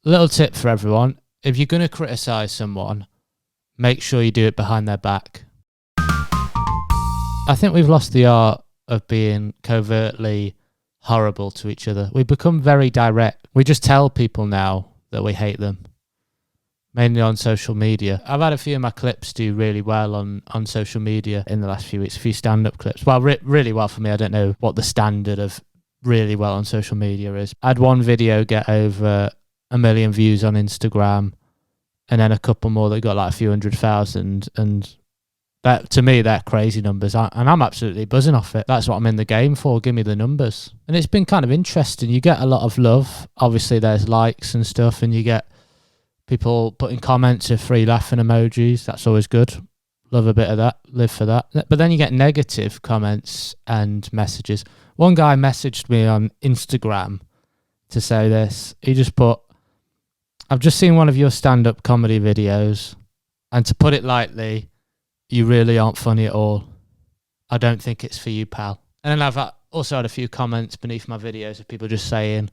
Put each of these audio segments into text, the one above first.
Little tip for everyone. If you're going to criticise someone, make sure you do it behind their back. I think we've lost the art of being covertly horrible to each other. We've become very direct. We just tell people now that we hate them, mainly on social media. I've had a few of my clips do really well on social media in the last few weeks, a few stand-up clips. Well, really well for me. I don't know what the standard of really well on social media is. I had one video get over 1 million views on Instagram, and then a couple more that got like a few 100,000, and that, to me, they're crazy numbers, and I'm absolutely buzzing off it. That's what I'm in the game for. Give me the numbers. And it's been kind of interesting. You get a lot of love. Obviously, there's likes and stuff, and you get people putting comments of free laughing emojis. That's always good. Love a bit of that. Live for that. But then you get negative comments and messages. One guy messaged me on Instagram to say this. He just put, "I've just seen one of your stand-up comedy videos, and to put it lightly, you really aren't funny at all. I don't think it's for you, pal." And then I've also had a few comments beneath my videos of people just saying,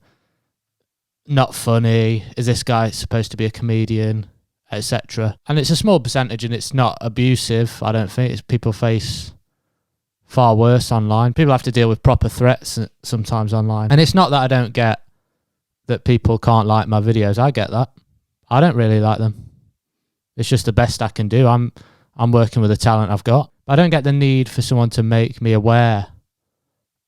"Not funny. Is this guy supposed to be a comedian?" etc. And it's a small percentage, and it's not abusive, I don't think. It's people face far worse online. People have to deal with proper threats sometimes online. And it's not that I don't get that people can't like my videos. I get that. I don't really like them. It's just the best I can do. I'm working with the talent I've got. I don't get the need for someone to make me aware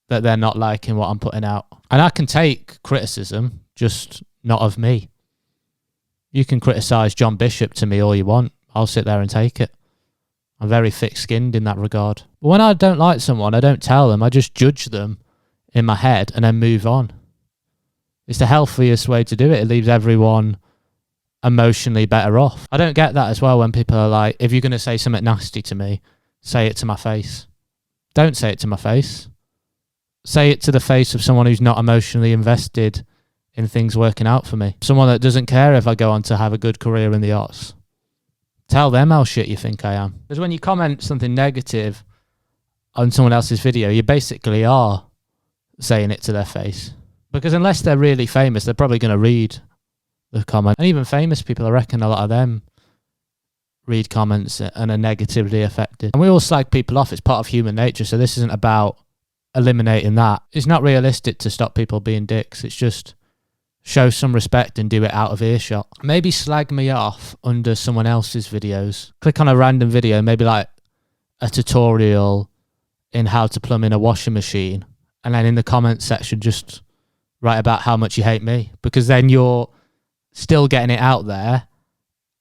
that they're not liking what I'm putting out. And I can take criticism, just not of me. You can criticise John Bishop to me all you want. I'll sit there and take it. I'm very thick-skinned in that regard. But when I don't like someone, I don't tell them. I just judge them in my head and then move on. It's the healthiest way to do it. It leaves everyone emotionally better off. I don't get that as well when people are like, if you're going to say something nasty to me, say it to my face. Don't say it to my face. Say it to the face of someone who's not emotionally invested in things working out for me. Someone that doesn't care if I go on to have a good career in the arts. Tell them how shit you think I am. Because when you comment something negative on someone else's video, you basically are saying it to their face. Because unless they're really famous, they're probably going to read the comment. And even famous people, I reckon a lot of them read comments and are negatively affected. And we all slag people off. It's part of human nature. So this isn't about eliminating that. It's not realistic to stop people being dicks. It's just show some respect and do it out of earshot. Maybe slag me off under someone else's videos. Click on a random video, maybe like a tutorial in how to plumb in a washing machine. And then in the comment section, just write about how much you hate me. Because then you're still getting it out there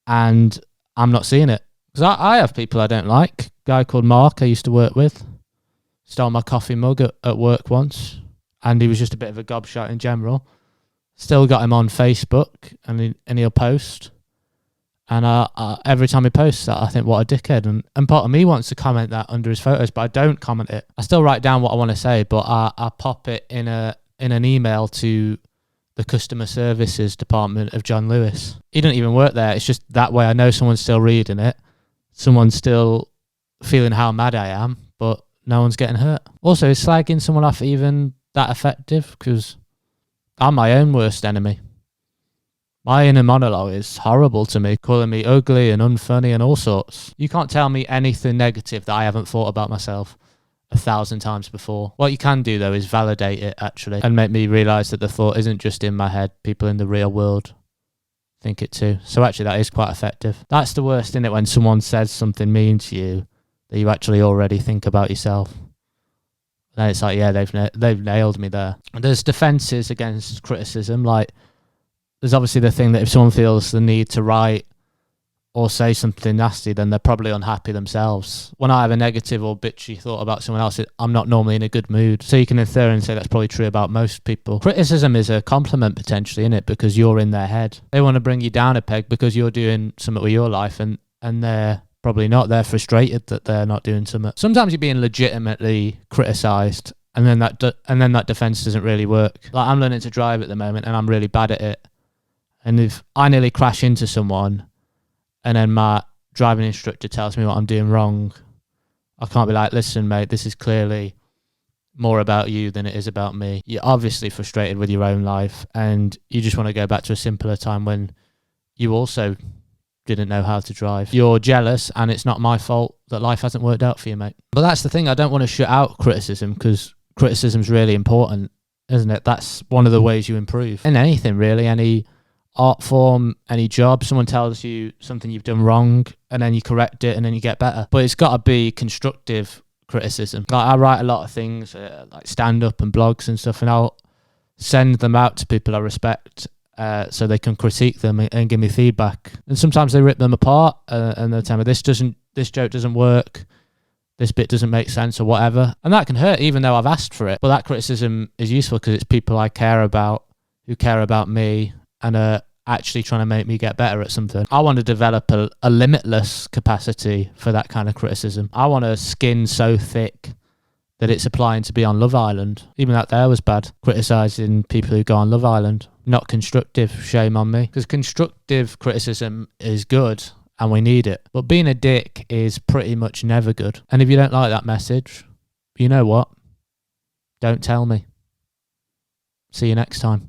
and I'm not seeing it. Because I have people I don't like. A guy called Mark I used to work with stole my coffee mug at work once, and he was just a bit of a gobshite in general. Still got him on Facebook, and he'll post, and every time he posts that, I think, what a dickhead. And part of me wants to comment that under his photos, but I don't comment it. I still write down what I want to say, but I pop it in an email to the customer services department of John Lewis. He didn't even work there. It's just that way I know someone's still reading it. Someone's still feeling how mad I am, but no one's getting hurt. Also, is slagging someone off even that effective? Because I'm my own worst enemy. My inner monologue is horrible to me, calling me ugly and unfunny and all sorts. You can't tell me anything negative that I haven't thought about myself 1,000 times before. What you can do, though, is validate it, actually, and make me realise that the thought isn't just in my head. People in the real world think it too. So actually, that is quite effective. That's the worst, isn't it, when someone says something mean to you that you actually already think about yourself. Then it's like, yeah, they've nailed me there. And there's defences against criticism. Like, there's obviously the thing that if someone feels the need to write or say something nasty, then they're probably unhappy themselves. When I have a negative or bitchy thought about someone else, I'm not normally in a good mood. So you can infer and say that's probably true about most people. Criticism is a compliment potentially, isn't it? Because you're in their head. They want to bring you down a peg because you're doing something with your life, and they're probably not. They're frustrated that they're not doing something. Sometimes you're being legitimately criticised, and then that defence doesn't really work. Like, I'm learning to drive at the moment, and I'm really bad at it. And if I nearly crash into someone, and then my driving instructor tells me what I'm doing wrong, I can't be like, listen, mate, this is clearly more about you than it is about me. You're obviously frustrated with your own life and you just want to go back to a simpler time when you also didn't know how to drive. You're jealous and it's not my fault that life hasn't worked out for you, mate. But that's the thing, I don't want to shut out criticism because criticism's really important, isn't it? That's one of the ways you improve. In anything really, any art form, any job, someone tells you something you've done wrong and then you correct it and then you get better. But it's got to be constructive criticism. Like I write a lot of things like stand-up and blogs and stuff, and I'll send them out to people I respect so they can critique them and give me feedback. And sometimes they rip them apart and they'll tell me this joke doesn't work, this bit doesn't make sense or whatever. And that can hurt even though I've asked for it. But that criticism is useful because it's people I care about who care about me and are actually trying to make me get better at something. I want to develop a limitless capacity for that kind of criticism. I want a skin so thick that it's applying to be on Love Island. Even that there was bad, criticising people who go on Love Island. Not constructive, shame on me. Because constructive criticism is good and we need it. But being a dick is pretty much never good. And if you don't like that message, you know what? Don't tell me. See you next time.